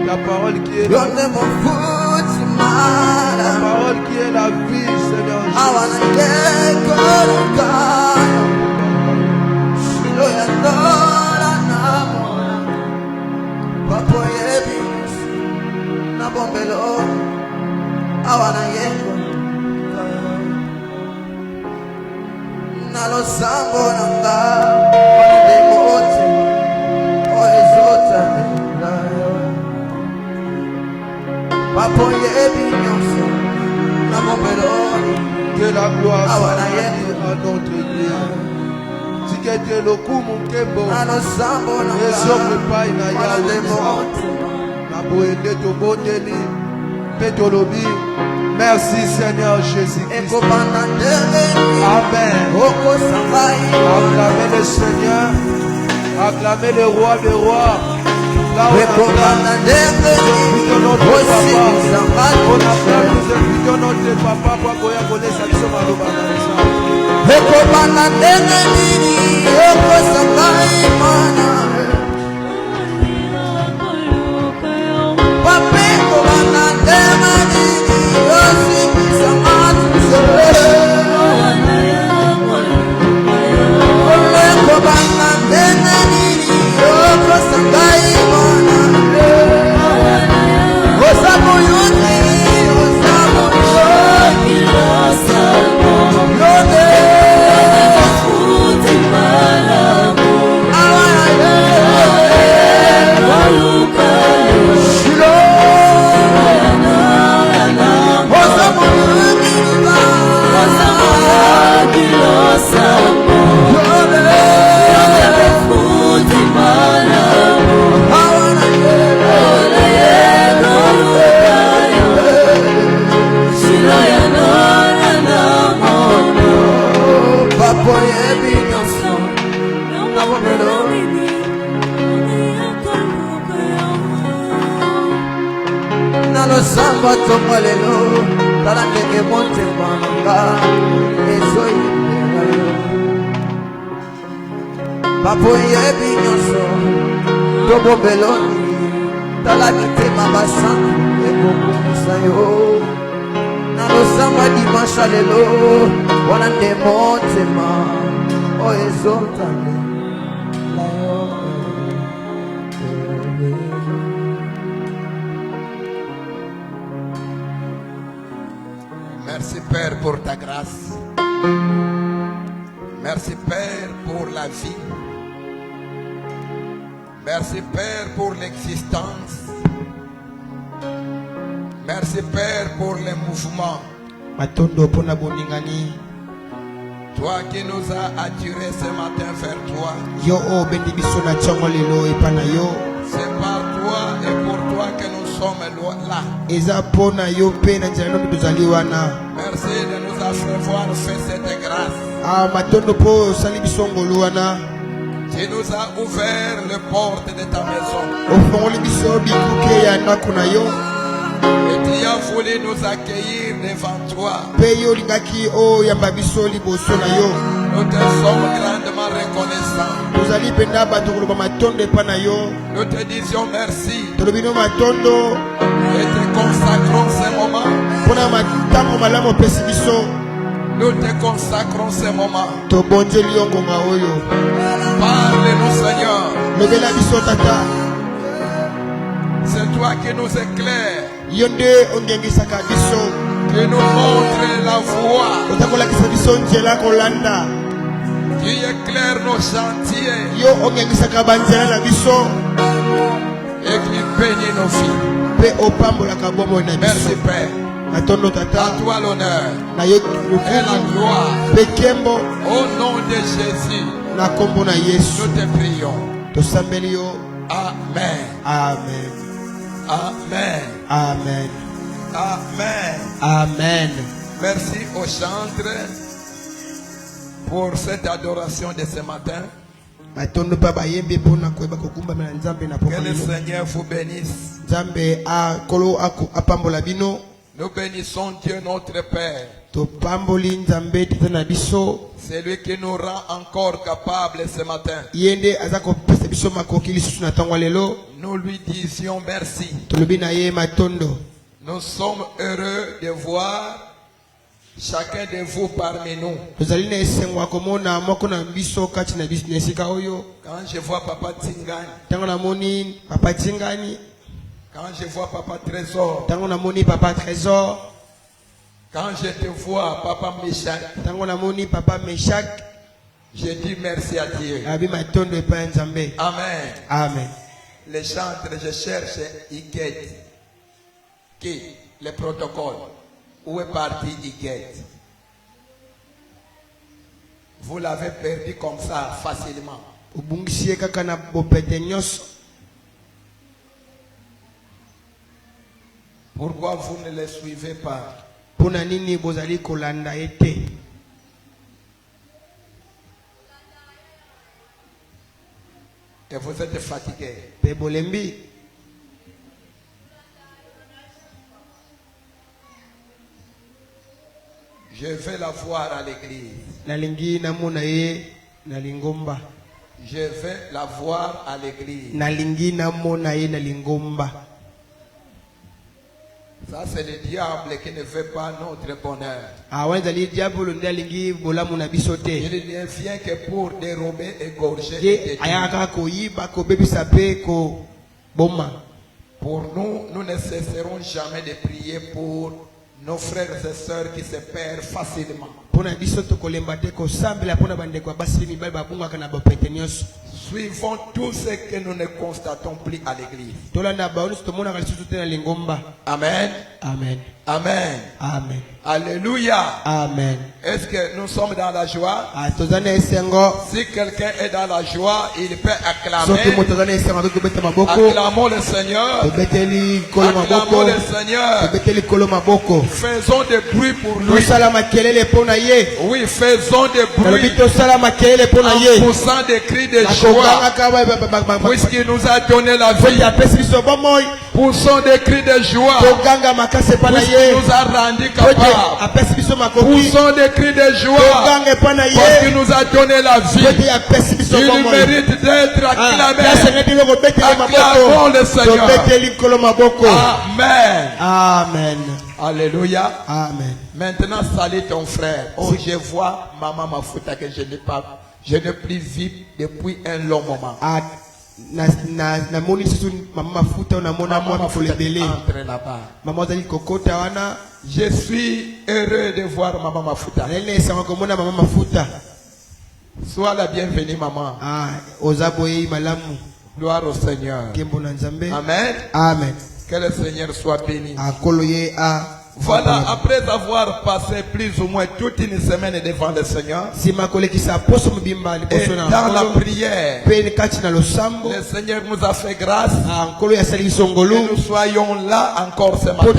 La parole qui est la parole qui est la vie, Seigneur que la gloire soit à notre Dieu. Si quelqu'un le coup mon kembo, et sur le pain na yawe na boende to boteli petolobi. Merci Seigneur Jésus-Christ. Amen. Acclamez le Seigneur, acclamez le roi des rois. Là on acclame notre papa, on acclame notre papa pour goya goler sa biso maloba na ça. Merci Père pour ta grâce. Merci Père pour la vie. Merci Père pour l'existence. Merci Père pour les mouvements. Toi qui nous as attirés ce matin vers toi. C'est par toi et pour toi que nous sommes là. Merci de nous avoir fait cette grâce. Tu nous as ouvert les portes de ta maison. Et tu as voulu nous accueillir devant toi. Nous te sommes grandement reconnaissants. Nous te disions merci. Et te consacrons ce moment. Nous te consacrons ce moment. Parle-nous Seigneur. C'est toi qui nous éclaires. Qui nous montre la voie. Qui éclaire nos chantiers. Et qui bénit nos vies. Merci Père. À toi l'honneur et la gloire. Au nom de Jésus, nous te prions. Amen. Amen. Amen. Amen. Amen. Amen. Merci aux chantres pour cette adoration de ce matin. Que le Seigneur vous bénisse. Nous bénissons Dieu notre Père. C'est lui qui nous rend encore capables ce matin. Nous lui disions merci. Nous sommes heureux de voir chacun de vous parmi nous. Quand je vois Papa Tingani, quand je vois Papa Trésor, quand je te vois Papa Meshach, je dis merci à Dieu. Amen. Amen. Les chantres, je cherche Iguet. Qui? Le protocole. Où est parti Iguet? Vous l'avez perdu comme ça facilement. Pourquoi vous ne les suivez pas? Et vous êtes fatigué. Je vais la voir à l'église. Je vais la voir à l'église. Ça, c'est le diable qui ne veut pas notre bonheur. Il ne vient que pour dérober, égorger et détruire. Pour nous, nous ne cesserons jamais de prier pour nos frères et sœurs qui se perdent facilement. Suivons tout ce que nous ne constatons plus à l'église. Amen. Amen. Amen. Amen. Alléluia. Amen. Est-ce que nous sommes dans la joie? Si quelqu'un est dans la joie, il peut acclamer. Acclamons le Seigneur. Acclamons le Seigneur. Faisons des bruits pour lui. Oui, faisons des bruits en poussant des cris de joie. Puisqu'il nous a donné la vie. Poussons des cris de joie. Puisqu'il nous a rendu capables. Poussons des cris de joie. Parce qu'il nous a donné la vie. Il mérite d'être acclamé. Acclamons le Seigneur. Amen. Amen. Alléluia. Amen. Maintenant, salue ton frère. Oh, je vois Maman Mafuta que je n'ai plus vu depuis un long moment. Je suis heureux de voir Maman Mafuta. Sois la bienvenue, maman. Gloire au Seigneur. Amen. Amen. Que le Seigneur soit béni. Voilà, après avoir passé plus ou moins toute une semaine devant le Seigneur, et dans la prière, le Seigneur nous a fait grâce que nous soyons là encore ce matin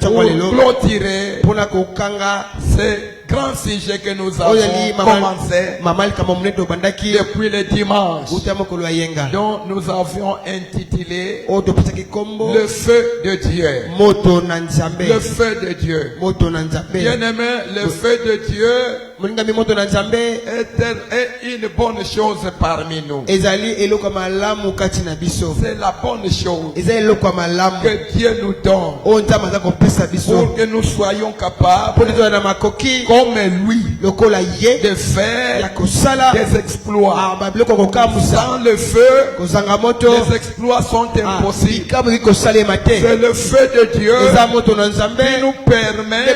pour clôturer ce grand sujet que nous avons commencé depuis le dimanche, dont nous avions intitulé le feu de Dieu. Le feu de Dieu. Bien-aimé, le feu de Dieu est une bonne chose parmi nous. C'est la bonne chose que Dieu nous donne pour que nous soyons capables, comme lui, de faire des exploits. Sans le feu, les exploits sont impossibles. C'est le feu de Dieu qui nous permet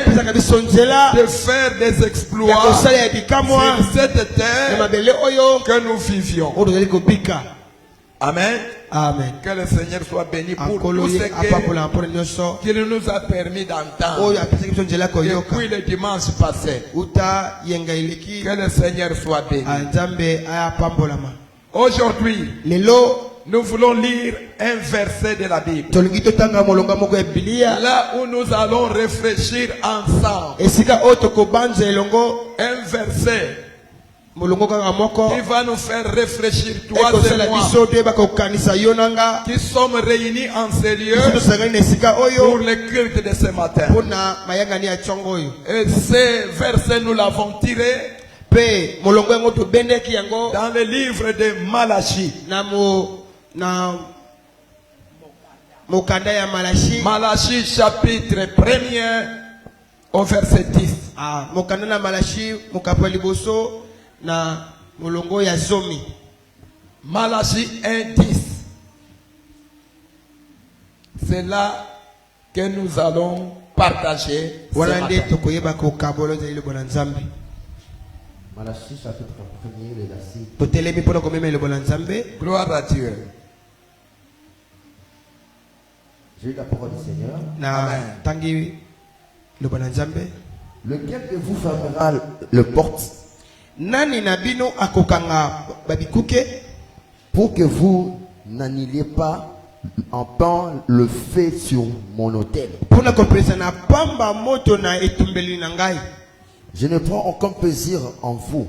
de faire des exploits sur cette terre que nous vivions. Amen. Amen. Que le Seigneur soit béni pour tout ce qu'il nous a permis d'entendre depuis le dimanche passé. Que le Seigneur soit béni. Aujourd'hui, nous voulons lire un verset de la Bible. Là où nous allons réfléchir ensemble. Un verset qui va nous faire réfléchir, toi et moi, qui sommes réunis en ces lieux pour le culte de ce matin. Et ces versets, nous l'avons tiré dans le livre de Malachie. Malachie chapitre 1er au verset 10. Malachie 1:10. C'est là que nous allons partager ce matin. Malachie chapitre 1er, le verset. Gloire à Dieu. J'ai eu la parole du Seigneur. Amen. Lequel de vous fermera le porte pour que vous n'annihiliez pas en pain le feu sur mon autel? Je ne prends aucun plaisir en vous,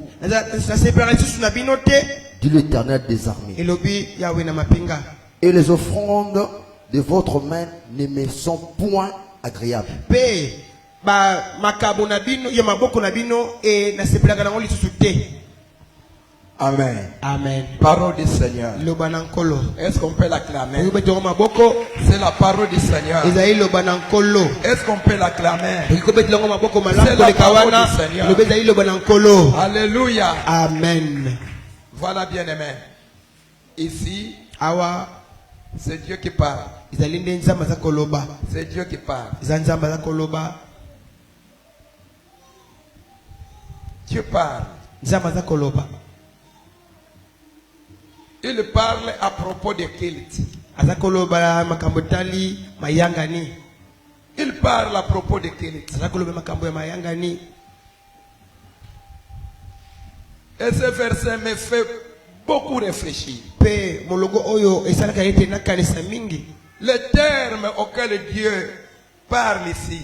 dit l'Éternel des armées. Et les offrandes de votre main ne me sont point agréables. Amen. Amen. Parole du Seigneur. Est-ce qu'on peut l'acclamer? C'est la parole du Seigneur. Est-ce qu'on peut l'acclamer? C'est la parole du Seigneur. Alléluia. Amen. Voilà, bien aimé. Ici, c'est Dieu qui parle. C'est Dieu qui parle. Dieu parle. Il parle à propos de culte. Il parle à propos de culte. Et ce verset me fait beaucoup réfléchir. Le terme auquel Dieu parle ici,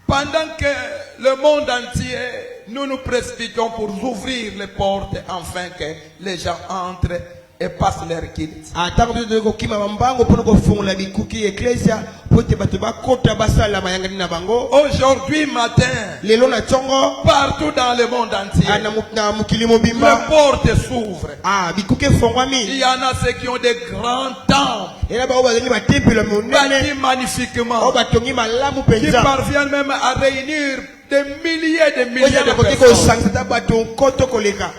pendant que le monde entier, nous nous précipitons pour ouvrir les portes afin que les gens entrent et passent leur culte. Aujourd'hui matin, partout dans le monde entier, les portes s'ouvrent. Il y en a ceux qui ont des grands temples, bâtis magnifiquement, qui parviennent même à réunir des milliers de personnes.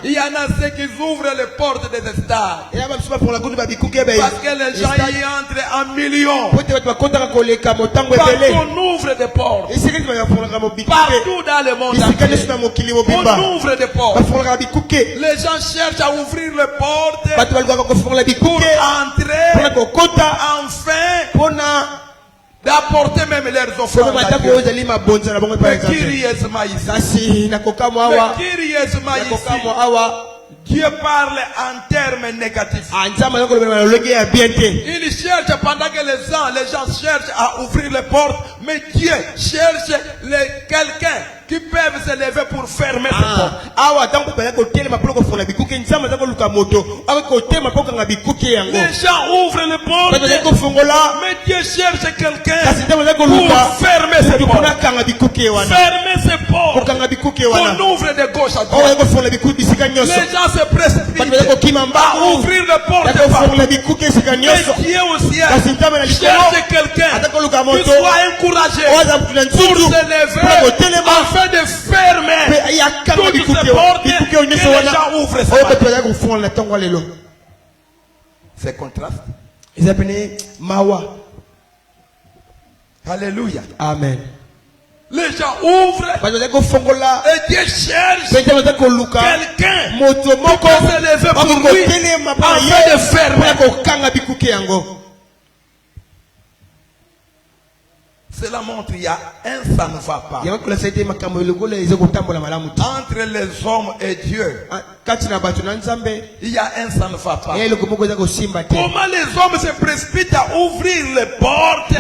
Il y en a ceux qui ouvrent les portes des stades, parce que les gens y entrent en millions. Partout on ouvre des portes. Partout dans le monde entier, on ouvre des portes. Les gens cherchent à ouvrir les portes pour entrer, enfin d'apporter même leurs offrandes à Dieu. Mais curieusement ici, Dieu parle en termes négatifs. Il cherche pendant que les gens cherchent à ouvrir les portes, mais Dieu cherche quelqu'un qui peuvent se lever pour fermer ces portes. Les gens ouvrent les portes, mais Dieu cherche quelqu'un pour fermer ces portes. Fermer ces portes. On ouvre de gauche à droite. Les gens se précipitent à ouvrir les portes. Mais Dieu aussi cherche quelqu'un qui soit encouragé pour se lever afin de fermer toutes ces portes que les gens ouvrent. C'est contraste. Alléluia. Amen. Les gens ouvrent et Dieu cherche quelqu'un qui peut se lever pour lui afin de fermer. Cela montre qu'il y a un ça ne va pas. Entre les hommes et Dieu, il y a un ça ne va pas. Comment les hommes se précipitent à ouvrir les portes? Ils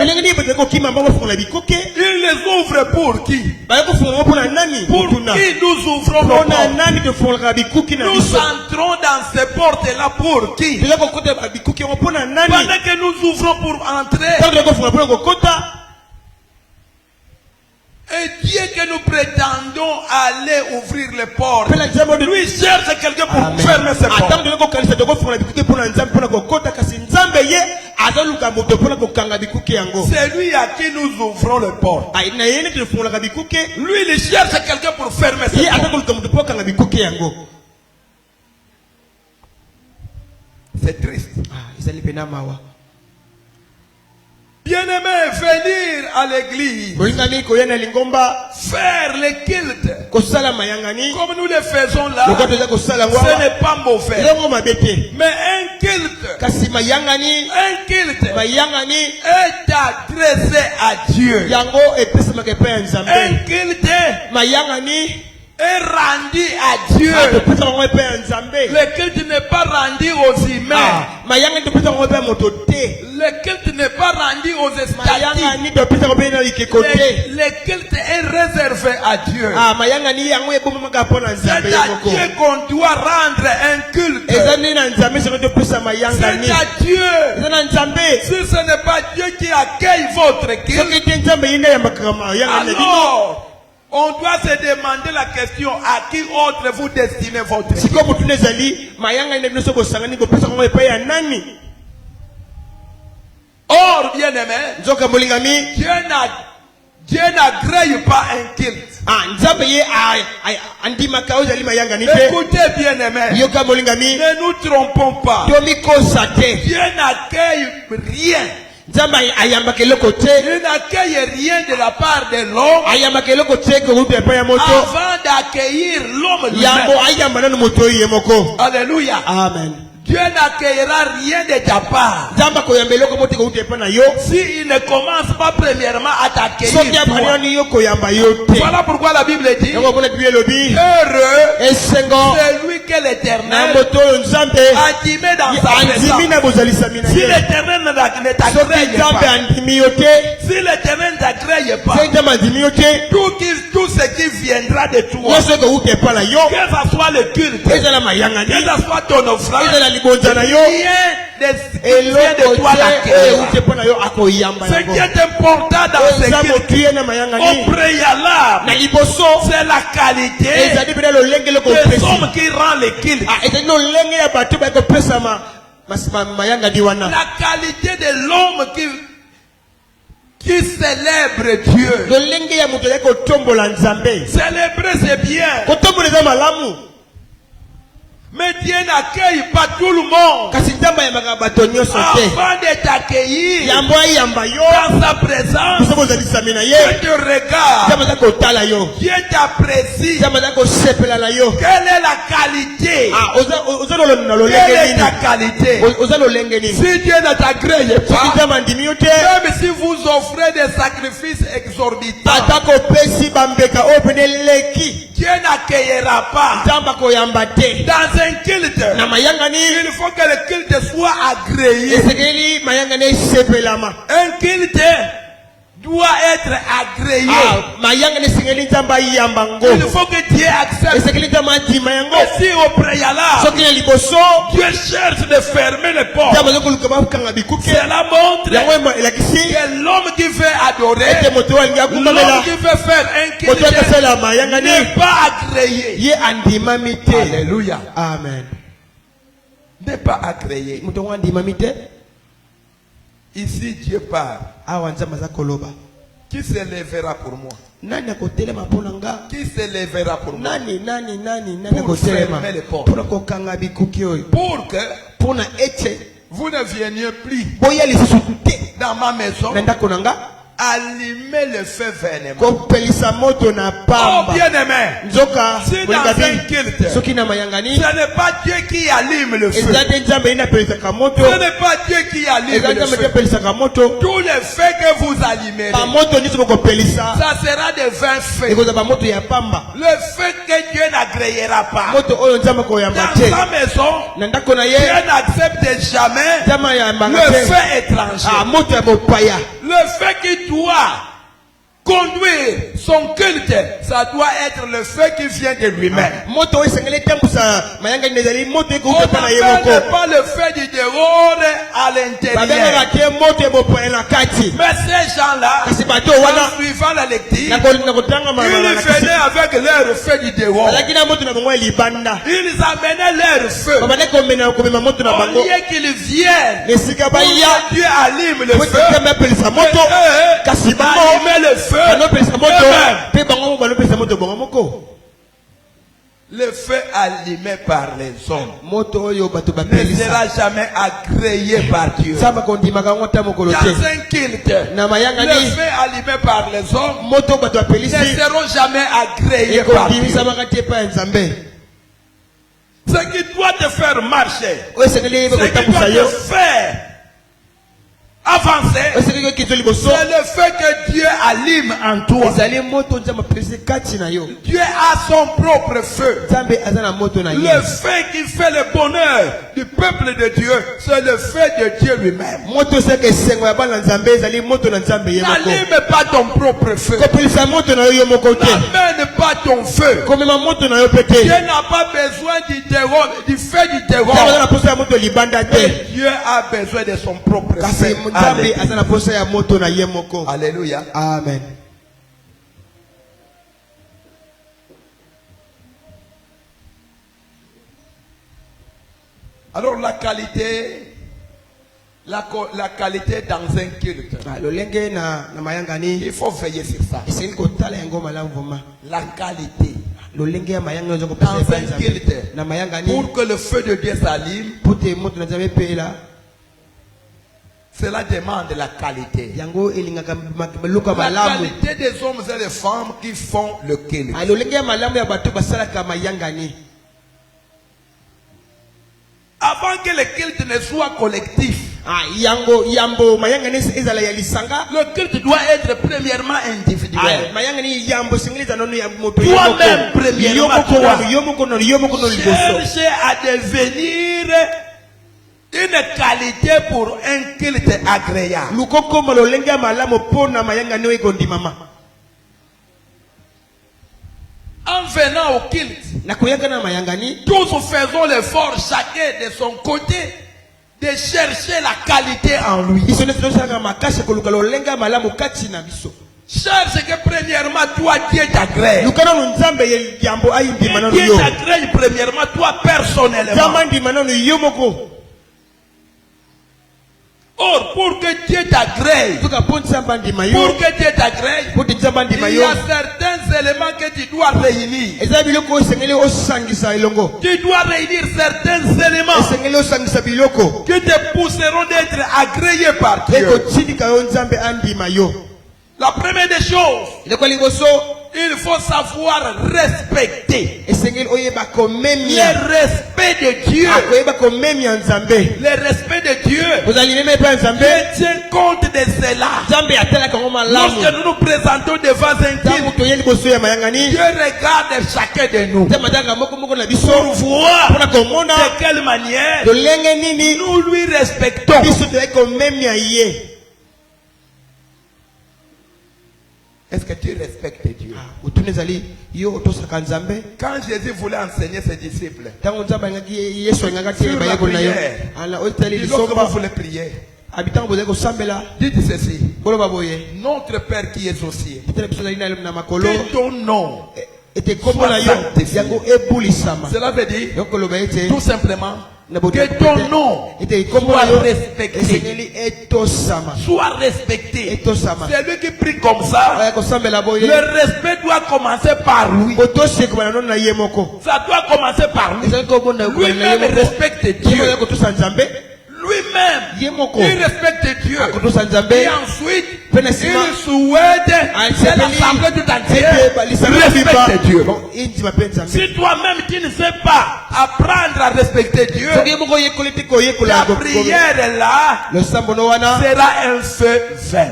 les ouvrent pour qui? Pour qui nous ouvrons les portes? Nous entrons dans ces portes-là pour qui? Pendant que nous ouvrons pour entrer, et Dieu que nous prétendons aller ouvrir les portes, lui cherche quelqu'un pour fermer ses portes. C'est lui à qui nous ouvrons les portes. Lui, il cherche quelqu'un pour fermer ses portes. C'est triste. Bien-aimé, venir à l'église, faire les cultes, comme nous le faisons là, ce n'est pas mauvais. Mais un culte est adressé à Dieu. Un culte est rendu à Dieu. Le culte n'est pas rendu aux humains. Le culte n'est pas rendu aux statiques. Le culte est réservé à Dieu. C'est à Dieu qu'on doit rendre un culte. C'est à Dieu. Si ce n'est pas Dieu qui accueille votre culte, alors on doit se demander la question: à qui autre vous destinez votre vie? Or, bien-aimé, Dieu n'agrée pas un culte. Écoutez, bien-aimé, ne nous trompons pas. Dieu n'accueille rien. Il n'accueille rien de la part de l'homme avant d'accueillir l'homme lui-même. Alléluia. Amen. Dieu n'accueillera rien de ta part s'il ne commence pas premièrement à t'accueillir toi. Voilà pourquoi la Bible dit: heureux celui que l'Éternel a dimé dans sa présence. Si l'Éternel ne t'agrée pas, tout ce qui viendra de toi, que ce soit le culte, que ce soit ton offrande, rien de toi l'accueil. Ce qui est important dans ce culte, au préalable, c'est la qualité des hommes qui rend le culte. La qualité de l'homme qui célèbre Dieu. Célébrer, c'est bien. Mais Dieu n'accueille pas tout le monde. Avant de t'accueillir dans sa présence, Dieu te regarde, Dieu t'apprécie. Quelle est la qualité? Quelle est ta qualité? Si Dieu ne t'agrée pas, même si vous offrez des sacrifices exorbitants, Dieu n'accueillera pas. Dans un culte, il faut que le culte soit agréé. Un culte doit être agréé. Il faut que Dieu accepte. Et si au préalable, Dieu cherche de fermer les portes, cela montre que l'homme qui veut adorer, l'homme qui veut faire un culte n'est pas agréé. Alléluia. Amen. N'est pas agréé. Ici Dieu parle. Qui se lèvera pour moi? Qui se lèvera pour moi? Pour fermer les portes. Pour que vous ne veniez plus dans ma maison allumer le feu vénémeux. Oh bien aimé, si dans un culte, ce n'est pas Dieu qui allume le feu. Ce n'est pas Dieu qui allume le feu. Tout le feu que vous allumerez, ça sera des vains feux. Le feu que Dieu n'agréera pas. Dans sa maison, Dieu n'accepte jamais le feu étranger. Le feu qui doit conduire son culte, ça doit être le feu qui vient de lui-même. On n'appelle pas le feu du dehors à l'intérieur. Mais ces gens-là, en suivant la lecture, ils venaient avec leur feu du dehors. Ils amenaient leur feu. Au lieu qu'ils viennent, Dieu allume le feu. Allumer le feu. Le feu allumé par les hommes ne sera jamais agréé par Dieu. Dans un culte, le feu allumé par les hommes ne seront jamais agréés par Dieu. Ce qui doit te faire marcher, ce qui doit te faire avancer, c'est le feu que Dieu allume en toi. Dieu a son propre feu. Le feu qui fait le bonheur du peuple de Dieu, c'est le feu de Dieu lui-même. N'allume pas ton propre feu. N'amène pas ton feu. Dieu n'a pas besoin du feu du terreau. Dieu a besoin de son propre feu. Alléluia. Amen. Alors la qualité dans un culte, il faut veiller sur ça. La qualité dans un culte, pour que le feu de Dieu s'allume, cela demande la qualité. La qualité des hommes et des femmes qui font le culte. Avant que le culte ne soit collectif, le culte doit être premièrement individuel. Toi-même, premièrement, cherche à devenir une qualité pour un culte agréable. En venant au culte, tous faisons l'effort, chacun de son côté, de chercher la qualité en lui. Cherche que premièrement toi Dieu t'agrée. Dieu t'agrée premièrement toi personnellement. Or, pour que Dieu t'agrée, il y a certains éléments que tu dois réunir. Tu dois réunir certains éléments qui te pousseront d'être agréé par Dieu. La première des choses, il faut savoir respecter le respect de Dieu. Le respect de Dieu. Dieu tient compte de cela. Lorsque nous nous présentons devant un culte, Dieu regarde chacun de nous pour voir de quelle manière nous lui respectons. Est-ce que tu respectes Dieu? Quand Jésus voulait enseigner ses disciples sur la prière, lorsque vous voulez prier, dites ceci: Notre Père qui es aux cieux, que ton nom soit sanctifié. Cela veut dire tout simplement que ton nom soit respecté. Soit respecté. C'est lui qui prie comme ça. Le respect doit commencer par lui. Ça doit commencer par lui. Lui-même respecte Dieu. lui-même, il respecte Dieu. Et ensuite, il souhaite que l'assemblée tout entière respecte Dieu. Si toi-même tu ne sais pas apprendre à respecter Dieu, la prière là sera un feu vain.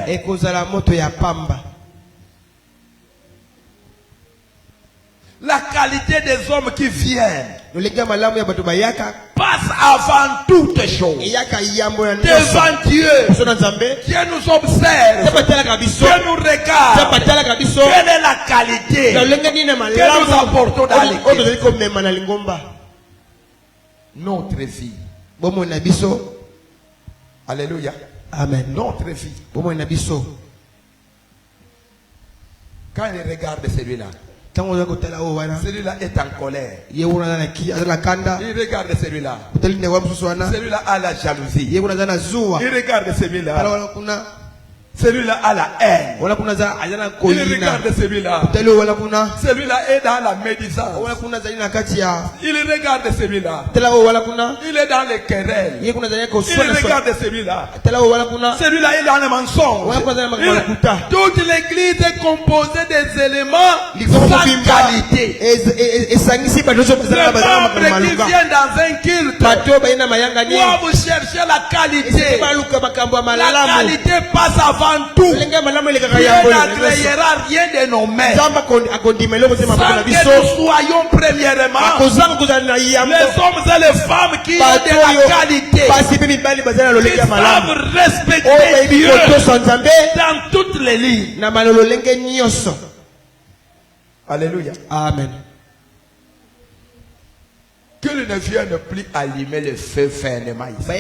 La qualité des hommes qui viennent passe avant toutes choses devant Dieu. Dieu nous observe, Dieu nous regarde. Quelle est la qualité que nous apportons dans l'église? Notre vie. Alléluia. Amen. Notre vie. Quand il regarde celui-là, celui-là est en colère. Il regarde celui-là. Celui-là a la jalousie. Il regarde celui-là. Celui-là a la haine. Il regarde celui-là. Celui-là est dans la médisance. Il regarde celui-là. Il est dans les querelles. Il regarde celui-là. Celui-là est dans le mensonge. Toute l'église est composée des éléments sans qualité. Les membres qui viennent dans un culte doivent chercher la qualité. La qualité passe avant tout. Dieu n'agréera rien de nos mains sans que nous soyons premièrement les hommes et les femmes qui ont de la qualité, qui savent respecter Dieu dans toutes les lignes. Alléluia. Amen. Qu'il ne vienne plus allumer le feu fermement ici.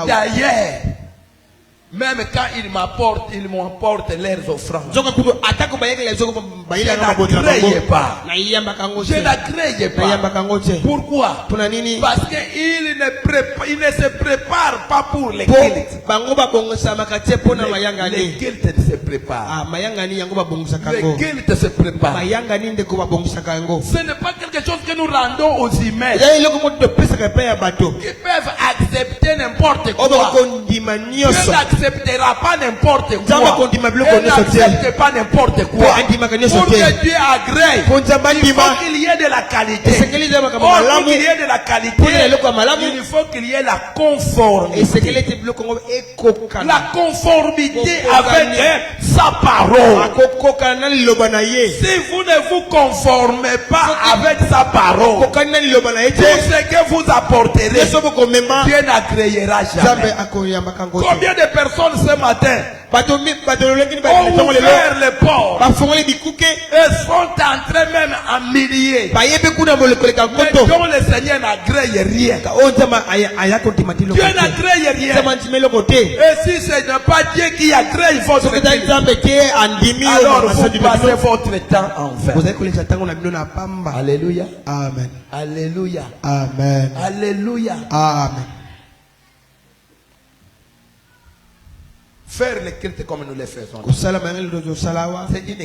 D'ailleurs, même quand ils m'apportent leurs offrandes, je n'agréais pas. Pourquoi? Parce qu'ils ne se préparent pas pour les cultes. Les cultes se préparent. Les cultes se préparent. Ce n'est pas quelque chose que nous rendons aux humains qui peuvent accepter n'importe quoi. Dieu n'acceptera pas n'importe quoi. Elle n'accepte pas n'importe quoi. Pour que Dieu agrée, il faut qu'il y ait de la qualité. Pour qu'il y ait de la qualité, il faut qu'il y ait la conformité. La conformité avec sa parole. Si vous ne vous conformez pas avec sa parole, tout ce que vous apporterez, Dieu n'agréera jamais. Combien de personnes ce matin ont ouvert les portes et sont entrés même en milliers, mais dont le Seigneur n'agrée rien. Dieu n'agrée rien. Et si ce n'est pas Dieu qui agrée votre vie, alors vous passez votre temps en vain. Alléluia. Amen. Alléluia. Amen. Alléluia. Amen. Faire les cultes comme nous les faisons, c'est une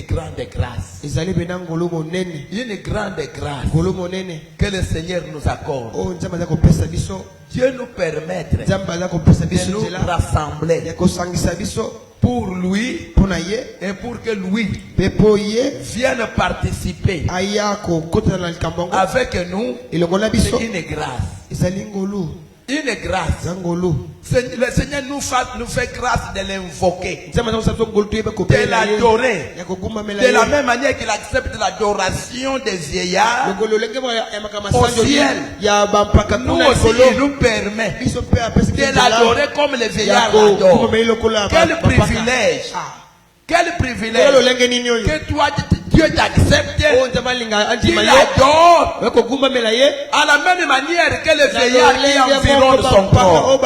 grande grâce. Une grande grâce que le Seigneur nous accorde. Dieu nous permet de nous rassembler pour lui et pour que lui vienne participer avec nous. C'est une grâce. Une grâce. Le Seigneur nous fait grâce de l'invoquer, de l'adorer, de la même manière qu'il accepte l'adoration des vieillards au ciel. Nous aussi, il nous permet de l'adorer comme les vieillards l'adorent. Quel privilège! Quel privilège que toi Dieu t'accepte, tu l'adores à la même manière que le vieillard qui environne son corps.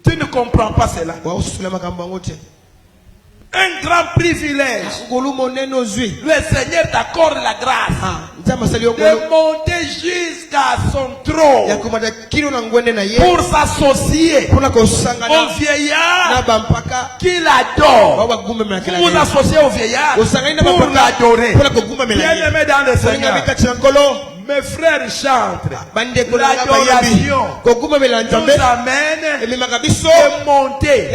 Tu ne comprends pas cela. Un grand privilège. Le Seigneur t'accorde la grâce de monter jusqu'à son trône pour s'associer au vieillard qui l'adore. Vous vous associez au vieillard pour l'adorer. Bien-aimé dans le Seigneur, mes frères chantent, l'adoration nous amène de monter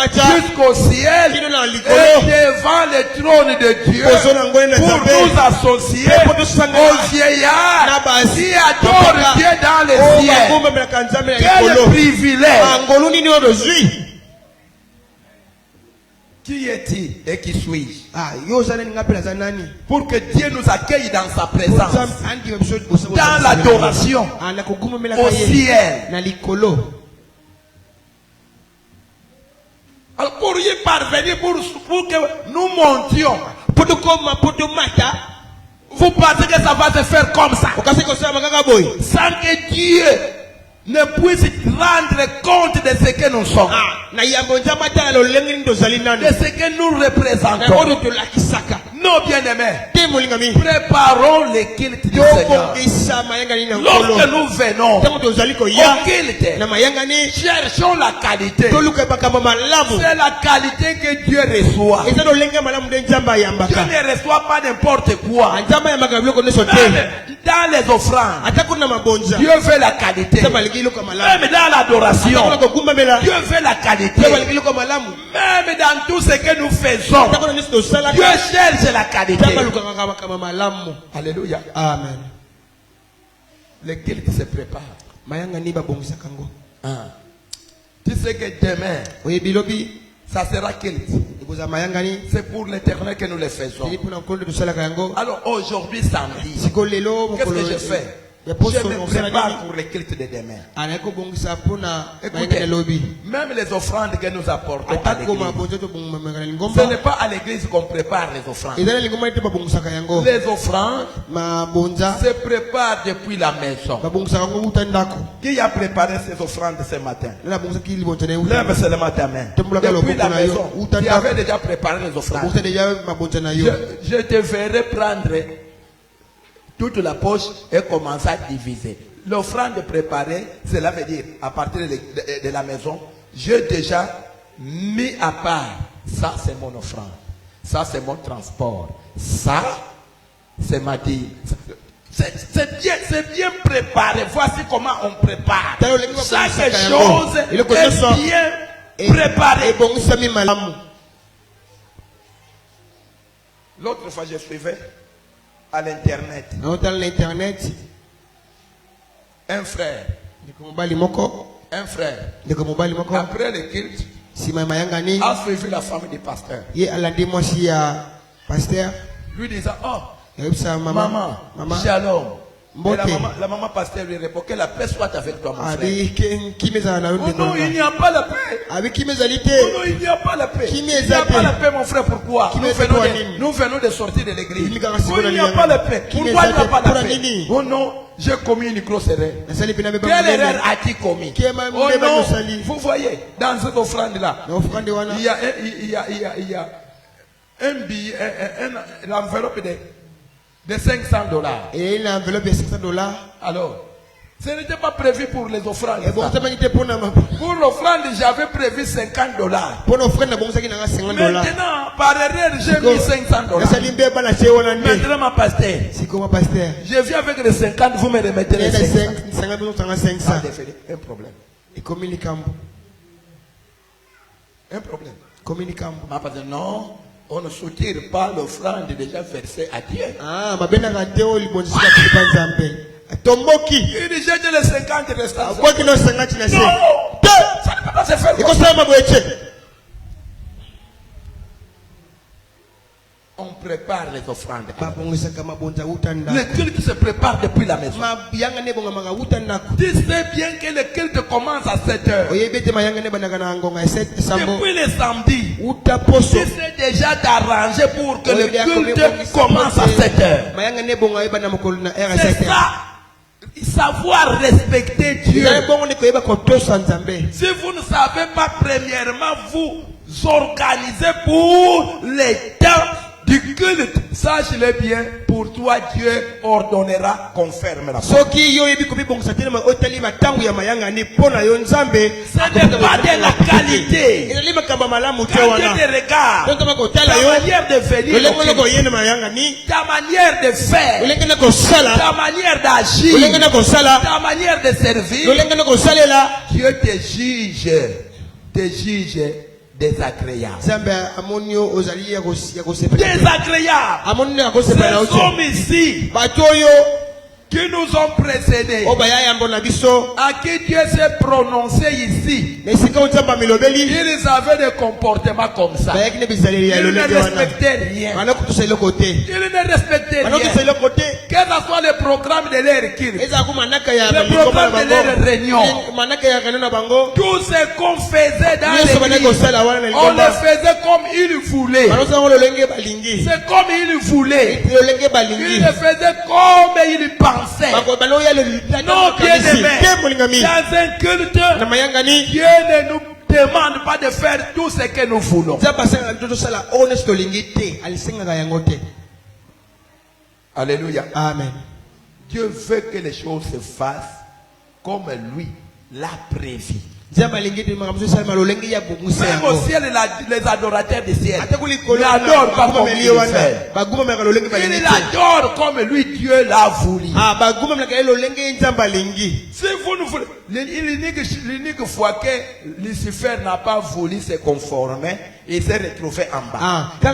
jusqu'au ciel et devant le trône de Dieu pour nous associer aux vieillards qui adorent Dieu dans le ciel. Quel privilège! Qui est-il et qui suis-je? Pour que Dieu nous accueille dans sa présence, dans l'adoration, au ciel. Alors pour y parvenir, pour que nous montions, vous pensez que ça va se faire comme ça, sans que Dieu ne puisse rendre compte de ce que nous sommes, de ce que nous représentons. Nos bien-aimés, préparons le culte du Seigneur. Lorsque nous venons au culte, cherchons la qualité. C'est la qualité que Dieu reçoit. Dieu ne reçoit pas n'importe quoi. Dans les offrandes, Dieu veut la qualité. Même dans l'adoration, Dieu veut la qualité. Même dans tout ce que nous faisons, Dieu cherche la qualité. Alléluia. Amen. Le culte se prépare. Tu sais que demain, ça sera culte. C'est pour l'éternel que nous le faisons. Alors aujourd'hui samedi, qu'est-ce que je fais? Je me prépare pour le culte de demain. Écoutez, même les offrandes que nous apportons à l'église, ce n'est pas à l'église qu'on prépare les offrandes. Les offrandes se préparent depuis la maison. Qui a préparé ces offrandes ce matin? Lève seulement ta main. Depuis la maison, tu avais déjà préparé les offrandes. Je te verrai prendre toute la poche et commencer à diviser. L'offrande préparée, cela veut dire, à partir de la maison, j'ai déjà mis à part. Ça, c'est mon offrande. Ça, c'est mon transport. Ça, c'est ma dîme. C'est bien préparé. Voici comment on prépare. Chaque chose est bien préparée. L'autre fois, je suivais à l'internet un frère, après le culte, a suivi la femme du pasteur, lui disant: oh, maman, shalom. Et la maman pasteur lui répond: que la paix soit avec toi, mon frère. Oh non, il n'y a pas la paix. Oh non, il n'y a pas la paix. Il n'y a pas la paix, mon frère. Pourquoi? Nous venons de sortir de l'église. Oh, il n'y a pas la paix. Pourquoi il n'y a pas la paix? Oh non, j'ai commis une grosse erreur. Quelle erreur as-tu commis? Oh non, vous voyez, dans cette offrande-là, il y a un billet, l'enveloppe de $500. Et l'enveloppe de $500. Alors, ce n'était pas prévu pour les offrandes. Pour l'offrande, j'avais prévu $50. Maintenant, par erreur, j'ai mis $500. Maintenant, ma pasteur, je viens avec les 50, vous me remettez les 500. Un problème. Un problème. Ma pasteur, non. On ne soutient pas l'offrande déjà versée à Dieu. Il dit: j'ai les 50 restants. Non, ça ne peut pas se faire comme ça. On prépare les offrandes. Le culte se prépare depuis la maison. Tu sais bien que le culte commence à 7h. Depuis le samedi, tu sais déjà t'arranger pour que le culte commence à 7h. C'est ça. Savoir respecter Dieu. Si vous ne savez pas, premièrement, vous organiser pour les temps du culte, sache-le bien, pour toi Dieu ordonnera qu'on ferme la porte. Ce n'est pas de la qualité. Quand Dieu te regarde, ta manière de venir, ta manière de faire, ta manière d'agir, ta manière de servir, Dieu te juge désagréable. Désagréable. Ces hommes ici qui nous ont précédés, à qui Dieu s'est prononcé ici, ils avaient des comportements comme ça. Ils ne respectaient rien. Ils ne respectaient rien. Quel que soit le programme de leur culte, le programme de leur réunion, tout ce qu'on faisait dans l'église, on le faisait comme ils voulaient. C'est comme ils voulaient. Ils le faisaient comme ils pensaient. Non, bien-aimés, dans un culte, Dieu ne nous demande pas de faire tout ce que nous voulons. Alléluia. Amen. Dieu veut que les choses se fassent comme lui l'a prévu. Même au ciel, les adorateurs du ciel n'adorent pas comme il fait. Il adore comme lui, Dieu l'a voulu. Si vous ne voulez, l'unique fois que Lucifer n'a pas voulu se conformer, il s'est retrouvé en bas. C'est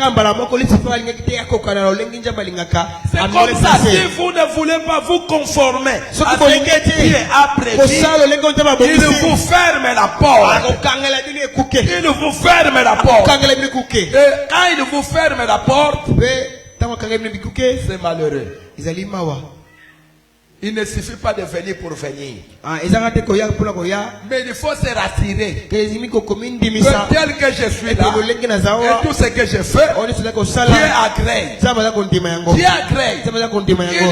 comme ça, si vous ne voulez pas vous conformer à ce que Dieu a prévu, il vous ferme la porte. Il vous ferme la porte. Et quand il vous ferme la porte, c'est malheureux. Il ne suffit pas de venir pour venir. Mais il faut se rassurer que tel que je suis là, et tout ce que je fais, Dieu agrée. Dieu agrée.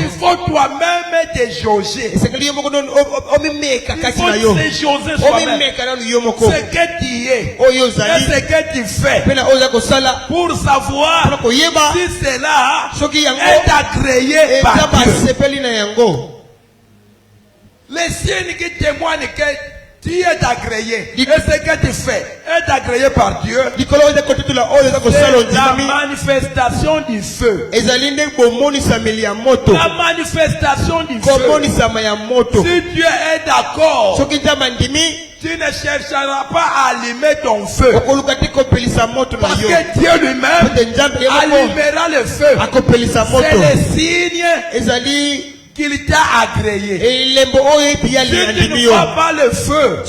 Il faut toi-même te jauger. Il faut te jauger soi-même. Ce que tu es et ce que tu fais pour savoir si cela est agréé par Dieu. Les signes qui témoignent que tu es agréé et ce que tu fais est agréé par Dieu, c'est la manifestation du feu. La manifestation du feu. Si Dieu est d'accord, tu ne chercheras pas à allumer ton feu. Parce que Dieu lui-même allumera le feu. C'est le signe qu'il t'a agréé. Si tu ne vois pas le feu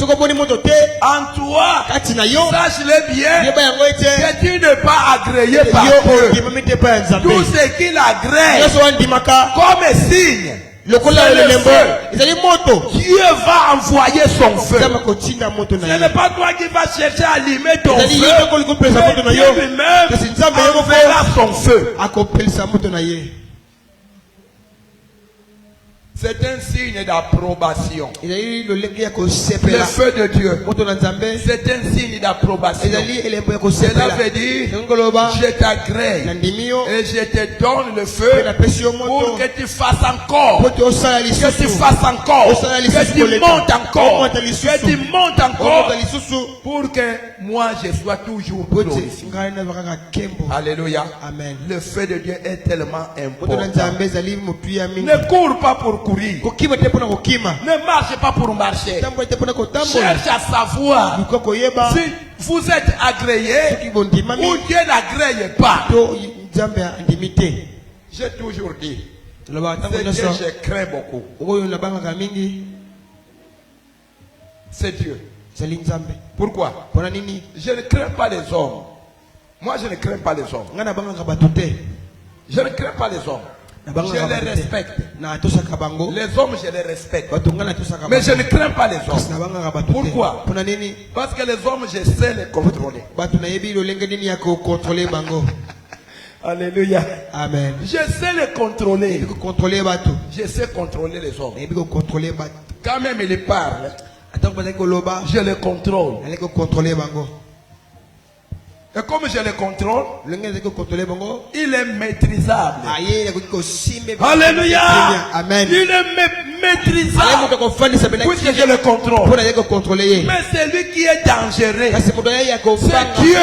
en toi, sache-le bien que tu n'es pas agréé par Dieu. Tout ce qu'il agrée comme signe, le feu. Dieu va envoyer son feu. Ce n'est pas toi qui vas chercher à allumer ton feu. Dieu lui-même enverra son feu. C'est un signe d'approbation. Le feu de Dieu. C'est un signe d'approbation. Cela veut dire, je t'agrée et je te donne le feu pour que tu fasses encore. Que tu fasses encore. Que tu montes encore. Que tu montes encore. Pour que moi je sois toujours glorifié. Alléluia. Amen. Le feu de Dieu est tellement important. Ne cours pas pour courir. Ne marchez pas pour marcher. Cherche à savoir si vous êtes agréé ou Dieu n'agrée pas. J'ai toujours dit, c'est Dieu que je crains beaucoup. C'est Dieu. Pourquoi? Je ne crains pas les hommes. Moi je ne crains pas les hommes. Je ne crains pas les hommes. Je les respecte. Les hommes, je les respecte. Mais je ne crains pas les hommes. Pourquoi? Parce que les hommes, je sais les contrôler. Alléluia. Amen. Je sais les contrôler. Je sais contrôler les hommes. Quand même ils parlent, je les contrôle. Et comme je le contrôle, il est maîtrisable. Alléluia. Amen. Il est maîtrisable. Puisque je le contrôle. Mais c'est lui qui est dangereux. C'est Dieu.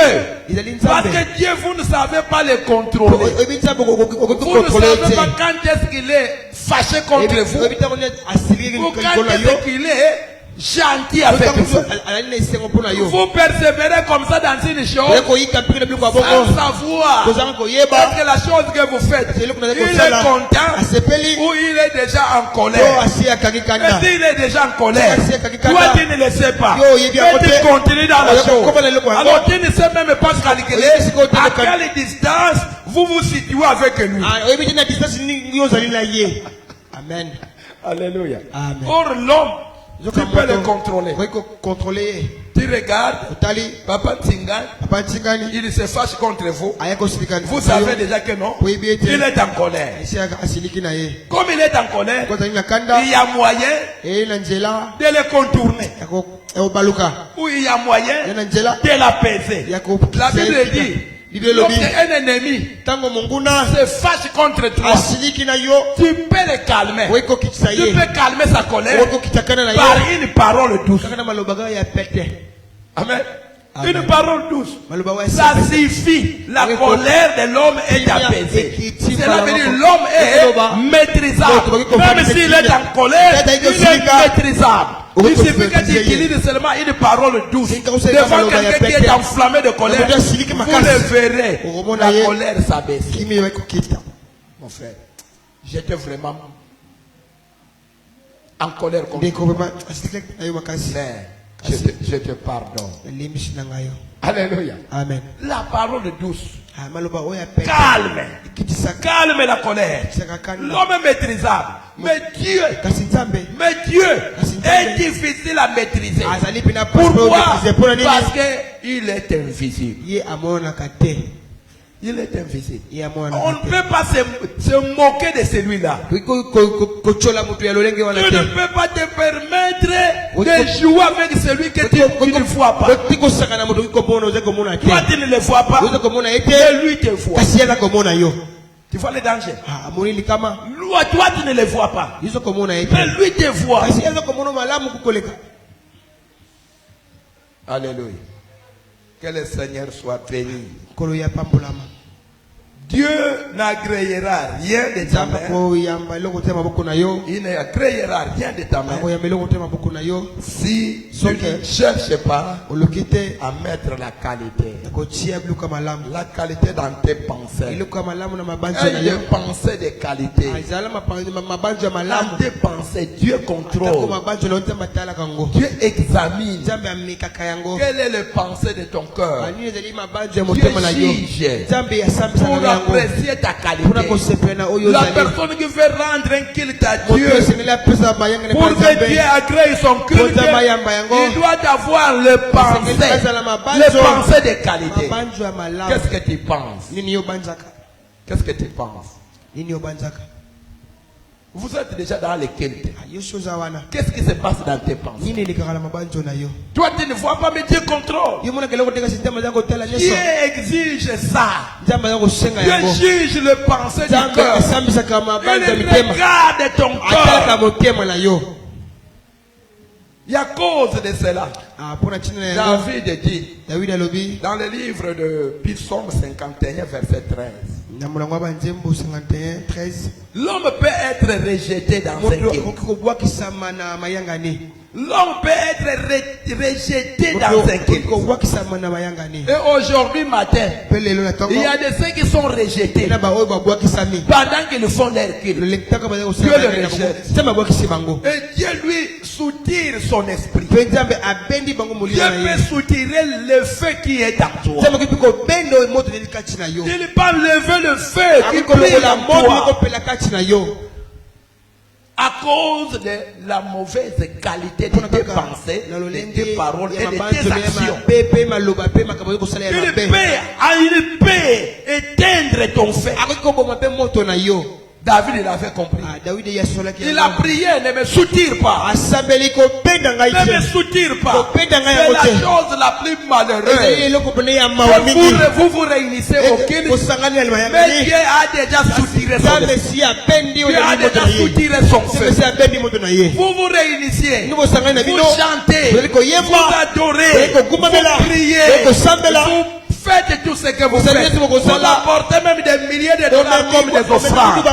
Parce que Dieu, vous ne savez pas le contrôler. Vous ne savez pas quand est-ce qu'il est fâché contre vous. Ou quand est-ce qu'il est gentil avec vous. Vous persévérez comme ça dans une chose sans savoir que la chose que vous faites, il est content ou il est déjà en colère. Et s'il est déjà en colère, toi tu ne le sais pas. Et tu continues dans la chose. Alors tu ne sais même pas calculer à quelle distance vous vous situez avec lui. Amen. Alléluia. Or l'homme, tu peux le contrôler. Tu regardes, Papa Tsingani, il se fâche contre vous. Vous savez déjà que non, il est en colère. Comme il est en colère, il y a moyen de le contourner. Ou il y a moyen de l'apaiser. La Bible dit, lorsqu'un ennemi se fâche contre toi, tu peux le calmer. Tu peux calmer sa colère par une parole douce. Amen. Une parole douce. Ça suffit. La colère de l'homme est apaisée. Cela veut dire l'homme est maîtrisable. Même s'il est en colère, il est maîtrisable. Il suffit que tu utilises seulement une parole douce devant quelqu'un qui est enflammé de colère. Vous le verrez. La colère s'abaisse. Mon frère, j'étais vraiment en colère contre toi. Mais je te pardonne. Alléluia. Amen. La parole douce. Calme. Calme la colère. L'homme est maîtrisable. Mais Dieu est difficile à maîtriser. Pourquoi? Parce qu'il est invisible. Il est invisible. On ne peut pas se moquer de celui-là. Tu ne peux pas te permettre de jouer avec celui que tu ne vois pas. Toi, tu ne le vois pas. Et lui te voit. Tu vois le danger? Toi, tu ne le vois pas. Mais lui te voit. Alléluia. Que le Seigneur soit béni. Dieu n'agréera rien de ta main. Il n'agréera rien de ta main si tu ne cherches pas à mettre la qualité. La qualité dans tes pensées. Et des pensées de qualité. Dans tes pensées, Dieu contrôle. Dieu examine. Quelle est le pensée de ton cœur? Dieu juge. Pour apprécier ta qualité. La personne qui veut rendre un culte à Dieu, pour que Dieu agrée son culte, il doit avoir le pensée de qualité. Qu'est-ce que tu penses? Qu'est-ce que tu penses? Vous êtes déjà dans les cultes. Qu'est-ce qui se passe dans tes pensées? Toi, tu ne vois pas, mais Dieu contrôle. Dieu exige ça. Dieu juge le pensée du cœur. Il regarde ton cœur. Et à cause de cela, David dit dans le livre de Psaume 51, verset 13. L'homme peut être rejeté dans un culte. L'homme peut être rejeté dans un culte. Et aujourd'hui matin, il y a de ceux qui sont rejetés pendant qu'ils font leur culte. Dieu le rejette. Et Dieu lui soutire son esprit. Dieu peut soutirer le feu qui est en toi. Il peut lever le feu qui brille en toi. À cause de la mauvaise qualité de tes pensées, de tes paroles et de tes actions. Il peut éteindre ton feu. David il avait compris. Il a prié, ne me soutire pas. Ne me soutire pas. C'est la chose la plus malheureuse. Vous vous réunissez au culte, mais Dieu a déjà soutiré son esprit. Dieu a déjà soutiré son feu. Vous vous réunissez, vous chantez, vous adorez, vous priez, vous faites tout ce que vous faites. Vous apportez même des milliers de dollars comme des offrandes.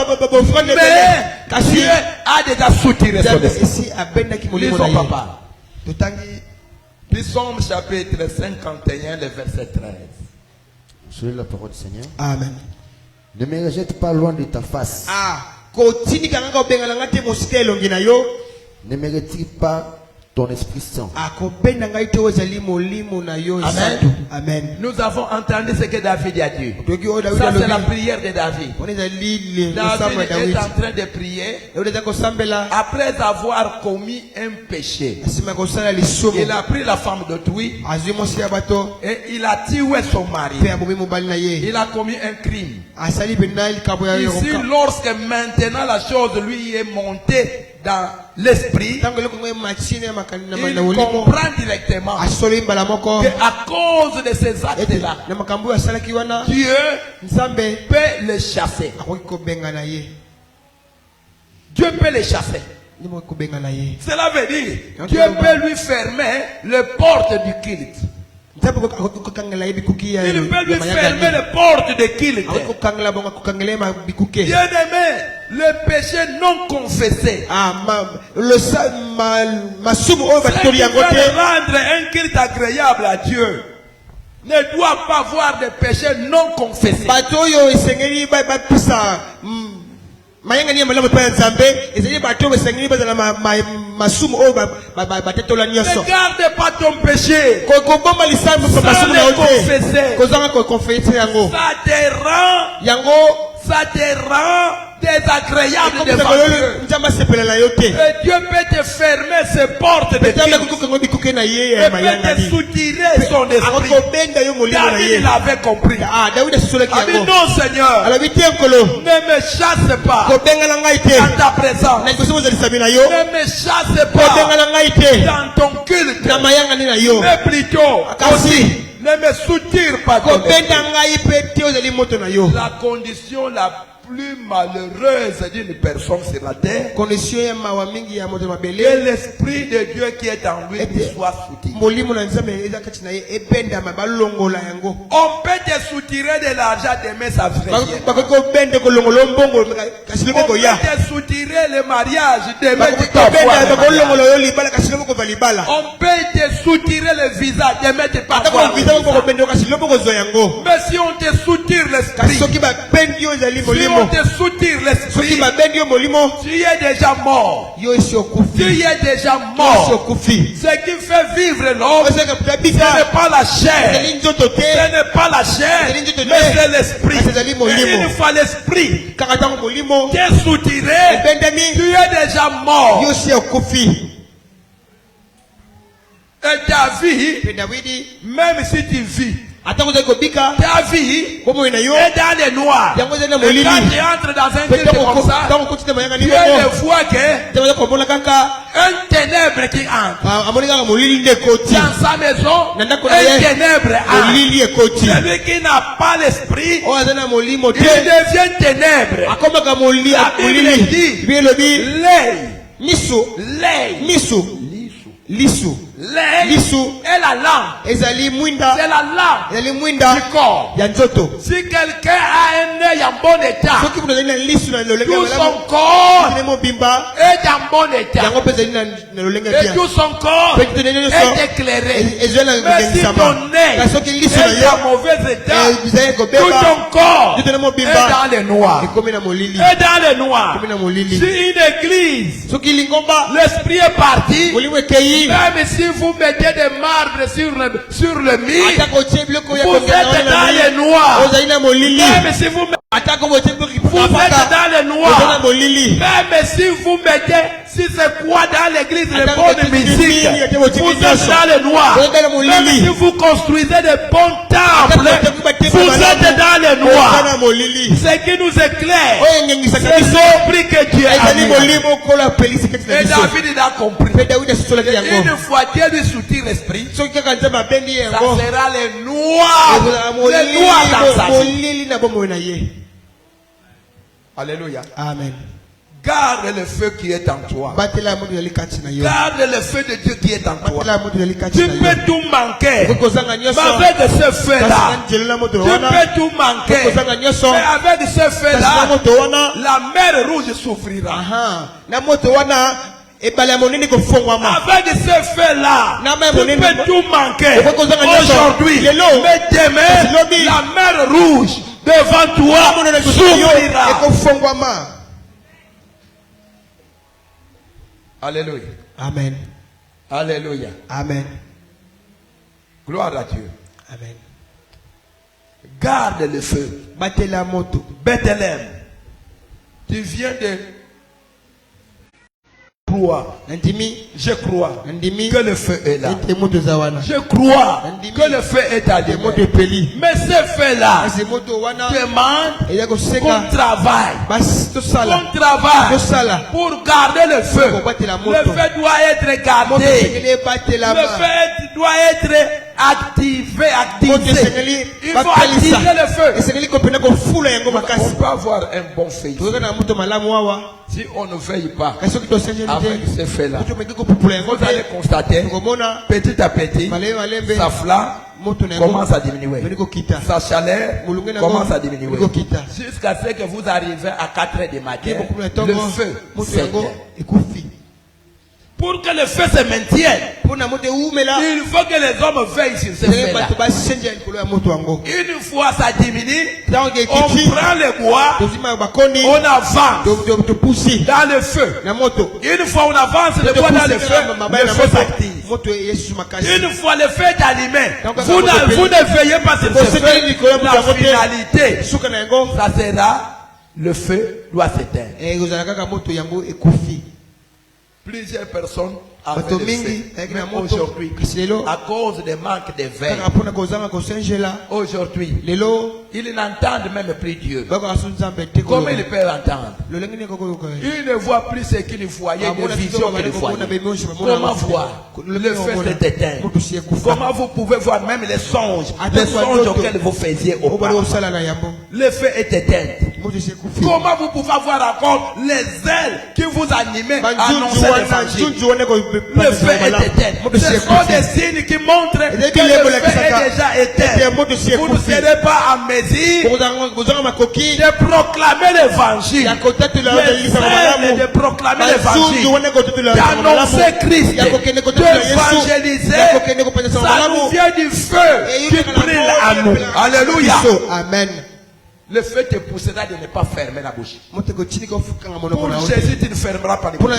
Mais Dieu a déjà soutiré son esprit. Lisons, papa. Psaume chapitre 51, le verset 13. Je lis la parole du Seigneur. Amen. Ne me rejette pas loin de ta face. Ne me retire pas ton Esprit Saint. Amen. Nous avons entendu ce que David a dit. Ça, c'est la prière de David. David est en train de prier après avoir commis un péché. Il a pris la femme d'autrui et il a tué son mari. Il a commis un crime. Ici, lorsque maintenant la chose lui est montée dans l'esprit, il comprend directement qu'à cause de ces actes-là, Dieu peut les chasser. Dieu peut les chasser. Cela veut dire Dieu peut lui fermer les portes du culte. Il peut lui fermer les portes de culte. Bien aimé, le péché non confessé, ce qui veut rendre un culte agréable à Dieu, ne doit pas avoir de péché non confessé. Ne garde pas ton péché sans le confesser. Ça te rend désagréable devant Dieu. Et Dieu peut te fermer ses portes de culte. Il peut te soutirer son esprit. David l'avait compris. Il dit non, Seigneur, ne me chasse pas dans ta présence. Ne me chasse pas dans ton culte. Mais plutôt aussi, ne me soutire pas ton esprit. La condition la plus malheureuse d'une personne sur la terre, que l'esprit de Dieu qui est en lui soit soutenu. On peut te soutirer de l'argent d'aimer sa frère. On peut te soutirer le mariage d'aimer ta foi. On peut te soutirer le visa d'aimer tes parents. Mais si on te soutire l'esprit, on te soutire l'esprit, tu es déjà mort. Tu es déjà mort. Ce qui fait vivre l'homme, ce n'est pas la chair. Ce n'est pas la chair, mais c'est l'esprit. Et une fois l'esprit t'es soutiré, tu es déjà mort. Et ta vie, même si tu vis, ta vie est dans les noirs. Et quand tu entres dans un culte comme ça, tu ne vois qu'un ténèbre qui entre dans sa maison, un ténèbre entre. Celui qui n'a pas l'esprit, il devient ténèbre. La Bible dit l'œil est la lampe. C'est la lampe du corps. Si quelqu'un a un œil en bon état, tout son corps est en bon état. Et tout son corps est éclairé. Mais si ton œil est en mauvais état, tout ton corps est dans le noir. Si une église, l'esprit est parti, même si vous mettez des marbres sur le mur, vous êtes dans le noir. Même si vous êtes dans le noir, même si vous mettez si c'est quoi dans l'église les bonnes musiques, vous êtes dans le noir. Même si vous construisez des bons temples, vous êtes dans le noir. Ce qui nous éclaire, c'est l'esprit que Dieu a mis. Et David a compris. Une fois Dieu lui soutient l'esprit, ça sera le noir dans sa vie. Alléluia. Amen. Garde le feu qui est en toi. Garde le feu de Dieu qui est en toi. Tu peux tout manquer. Mais avec ce feu-là, tu peux tout manquer. Mais avec ce feu-là, la mer rouge souffrira. Avec ce fait-là, tu peux tout manquer aujourd'hui. Mais demain, la mer rouge devant toi s'ouvrira. Alléluia. Amen. Alléluia. Amen. Gloire à Dieu. Amen. Garde le feu. Bethléem. Tu viens de croire. Je crois que le feu est là. Je crois que le feu est allumé. Mais ce feu-là demande qu'on travaille. Qu'on travaille pour garder le feu. Le feu doit être gardé. Le feu doit être activé. Il faut activer le feu. On peut avoir un bon feu. Si on ne veille pas avec ce fait-là, vous allez constater petit à petit sa flamme commence à diminuer, sa chaleur commence à diminuer, jusqu'à ce que vous arrivez à 4 heures du matin, le feu s'éteint. Pour que le feu se maintienne, il faut que les hommes veillent sur ce feu-là. Une fois ça diminue, on prend le bois, on avance dans le feu. Une fois on avance le bois dans le feu s'active. Une fois le feu est allumé, vous ne veillez pas sur ce feu. La finalité, ça sera le feu doit s'éteindre. Plusieurs personnes avaient le feu. Mais aujourd'hui, à cause des manques de veille, aujourd'hui, ils n'entendent même plus Dieu. Comment ils peuvent entendre? Ils ne voient plus ce qu'ils voyaient, de vision qu'ils voyaient. Comment voir? Le feu s'est éteint. Comment vous pouvez voir même les songes auxquels vous faisiez auparavant? Le feu est éteint. Comment vous pouvez voir encore les ailes qui vous animaient à annoncer l'évangile? Le feu est éteint. Ce sont des signes qui montrent que le feu est déjà éteint. Vous ne serez pas à mesure de proclamer l'évangile, de proclamer l'évangile, d'annoncer Christ, d'évangéliser. Ça nous vient du feu qui brille à nous. Alléluia. Amen. Le feu te poussera de ne pas fermer la bouche. Pour Jésus, tu ne fermeras pas les bouches.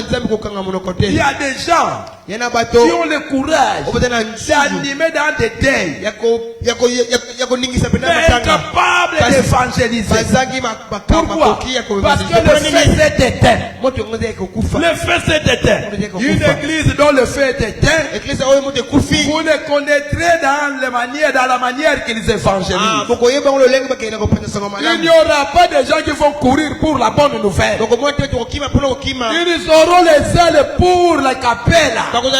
Il y a des gens qui ont le courage d'animer dans des deuils, mais incapables d'évangéliser. Pourquoi? Parce que le feu s'est éteint. Le feu s'est éteint. Une église dont le feu est éteint, vous le connaîtrez dans la manière qu'ils évangélisent. Il n'y aura pas de gens qui vont courir pour la bonne nouvelle. Ils auront les ailes pour la capella. Ils auront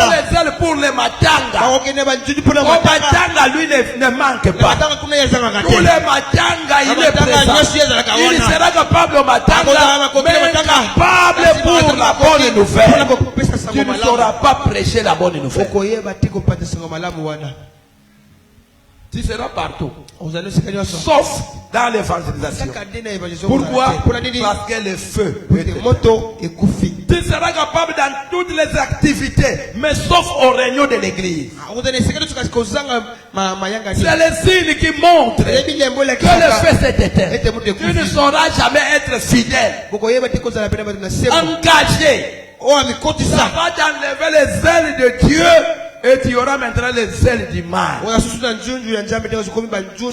les ailes pour les matanga. Le matanga, lui, ne manque pas. Tous les matanga, il est présent. Il sera capable au matanga, mais incapable pour la bonne nouvelle. Tu ne sauras pas prêcher la bonne nouvelle. Tu seras partout, sauf dans l'évangélisation. Pourquoi? Parce que le feu, tu seras capable dans toutes les activités, mais sauf au réunion de l'église. C'est le signe qui montre que le feu s'est éteint. Tu ne sauras jamais être fidèle, engagé. Ça va t'enlever les ailes de Dieu Et tu auras maintenant les ailes du mal. Tu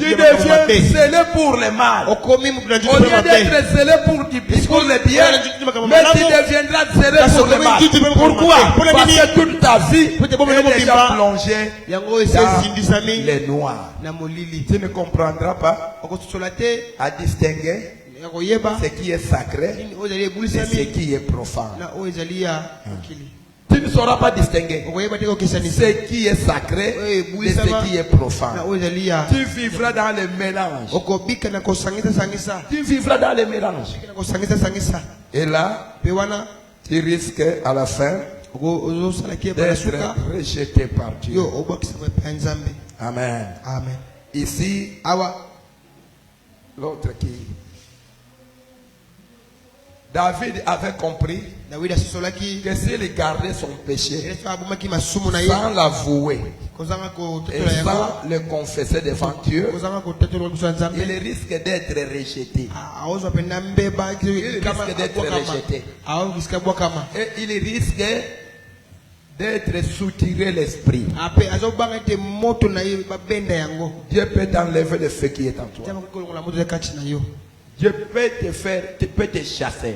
deviens zélé pour le mal. Au lieu d'être zélé pour le bien, mais tu deviendras zélé pour le mal. Pourquoi? Parce que toute ta vie est déjà plongée dans les noirs. Tu ne comprendras pas à distinguer ce qui est sacré et ce qui est profane. Tu ne sauras pas distinguer ce qui est sacré et ce qui est profane. Tu vivras dans le mélange. Tu vivras dans le mélange. Et là, tu risques à la fin d'être rejeté par Dieu. Amen. Amen. Ici, l'autre qui... David avait compris que s'il gardait son péché sans l'avouer et sans le confesser devant Dieu, il risque d'être rejeté. Il risque d'être rejeté. Et il risque d'être soutiré l'esprit. Dieu peut t'enlever le feu qui est en toi. Dieu peut te faire, peut te chasser.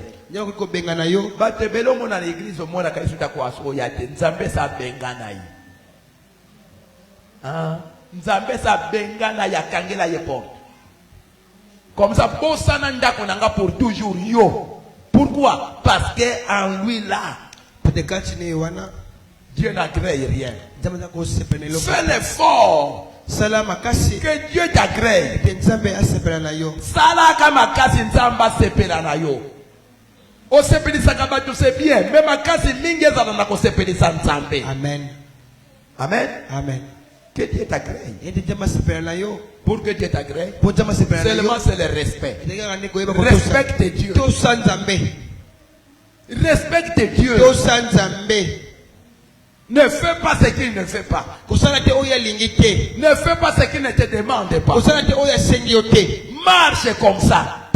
Batebelo mon à l'église au monde à Kaisuta Kwaso Yate. Nzambe sa bengana yi. Nzambe sa bengana ya kangela ye porte. Comme ça, bosana ndako nanga pour toujours yo. Pourquoi? Parce que en lui là, Dieu n'agrée rien. Fais l'effort. Que Dieu t'agrée. Salaka makasi nzamba sepela na yo. O sepelisa kabatu c'est bien. Mais makasi mingi ezala na ko sepelisa nzambe. Amen. Amen. Amen. Que Dieu t'agrée. Pour que Dieu t'agrée, seulement c'est le respect. Respecte Dieu. Respecte Dieu. Ne fais pas ce qu'il ne fait pas. Ne fais pas ce qu'il ne te demande pas. Marche comme ça.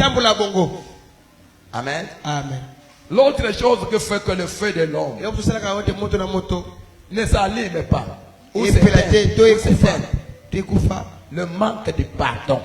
Amen. Amen. L'autre chose que fait que le feu de l'homme ne s'allume pas. Ou c'est le manque de pardon.